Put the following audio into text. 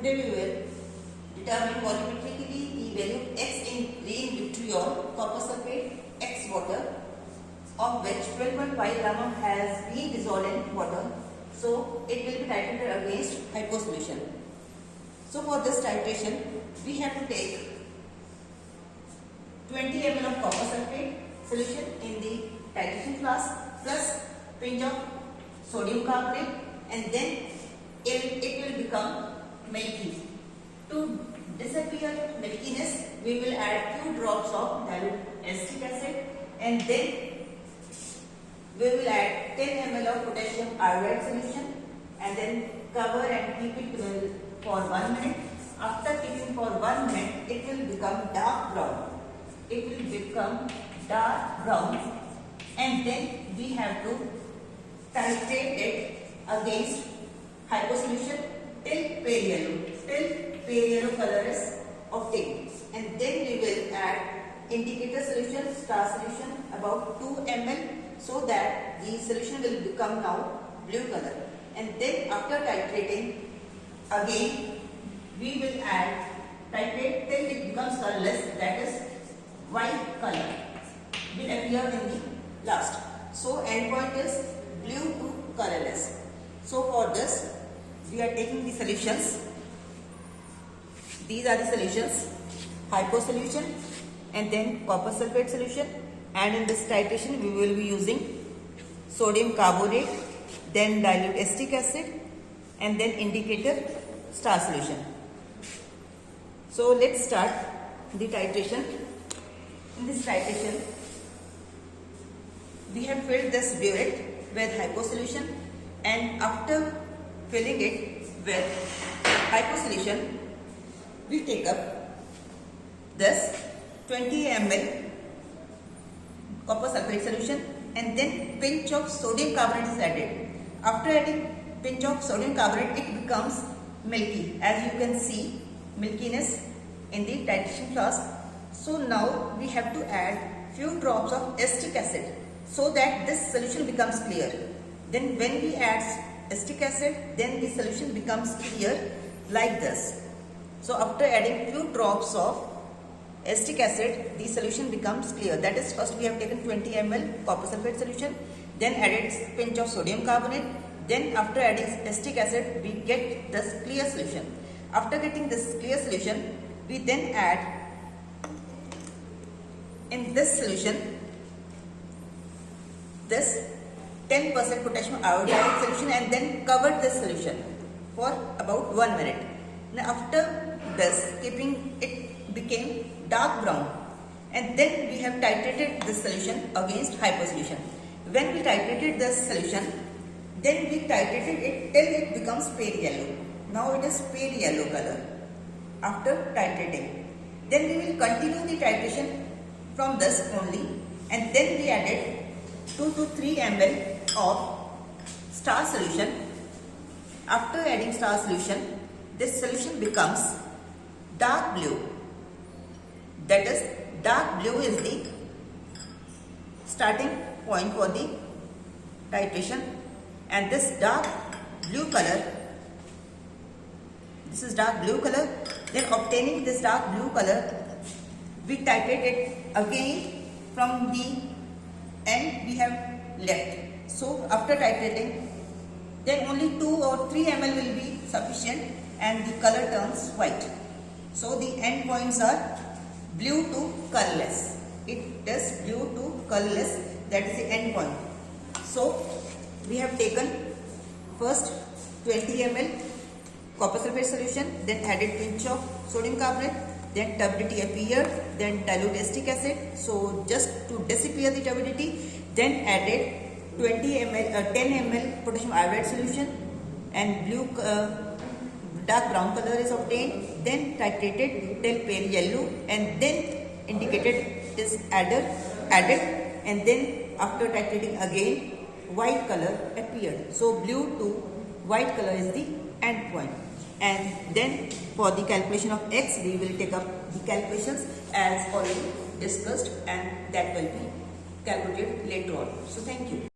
Today we will determine volumetrically the value X in green vitriol, copper sulfate, X water, of which 12.5 gram has been dissolved in water. So it will be titrated against hypo solution. So for this titration, we have to take 20 ml of copper sulfate solution in the titration flask plus pinch of sodium carbonate, and then it will become milky. To disappear milkiness, we will add few drops of dilute acetic acid, and then we will add 10 ml of potassium iodide solution, and then cover and keep it for 1 minute. After keeping for 1 minute, it will become dark brown. It will become dark brown, and then we have to titrate it against hypo solution till pale yellow, color is obtained, and then we will add indicator solution, star solution about 2 ml, so that the solution will become now blue color. And then after titrating again, we will titrate till it becomes colorless, that is white color will appear in the last. So end point is blue to colorless. So for this, we are taking the solutions. These are the solutions: hypo solution, and then copper sulfate solution, and in this titration we will be using sodium carbonate, then dilute acetic acid, and then indicator star solution. So let's start the titration. In this titration, we have filled this burette with hypo solution, and after filling it with hypo solution, we take up this 20 ml copper sulfate solution, and then pinch of sodium carbonate is added. After adding pinch of sodium carbonate, it becomes milky. As you can see, milkiness in the titration flask. So now we have to add few drops of acetic acid so that this solution becomes clear. Then when we add acetic acid, then the solution becomes clear like this. So after adding few drops of acetic acid, the solution becomes clear. That is, first we have taken 20 ml copper sulfate solution, then added pinch of sodium carbonate, then after adding acetic acid, we get this clear solution. After getting this clear solution, we then add in this solution this 10% potassium iodide solution, and then cover this solution for about 1 minute. Now after this, keeping it became dark brown, and then we have titrated this solution against hypo solution. When we titrated this solution, then we titrated it till it becomes pale yellow. Now it is pale yellow color after titrating. Then we will continue the titration from this only, and then we added 2 to 3 ml of star solution. After adding star solution, this solution becomes dark blue. That is, dark blue is the starting point for the titration, and this dark blue color, this is dark blue color. Then obtaining this dark blue color, we titrate it again from the end we have left. So after titrating, then only 2 or 3 ml will be sufficient, and the color turns white. So the end points are blue to colorless. It is blue to colorless, that is the end point. So we have taken first 20 ml copper sulfate solution, then added pinch of sodium carbonate, then turbidity appeared, then dilute acetic acid. So just to disappear the turbidity, then added 10 ml potassium iodide solution, and blue dark brown color is obtained. Then titrated till pale yellow, and then indicated is added, and then after titrating again, white color appeared. So blue to white color is the end point. And then for the calculation of X, we will take up the calculations as already discussed, and that will be calculated later on. So thank you.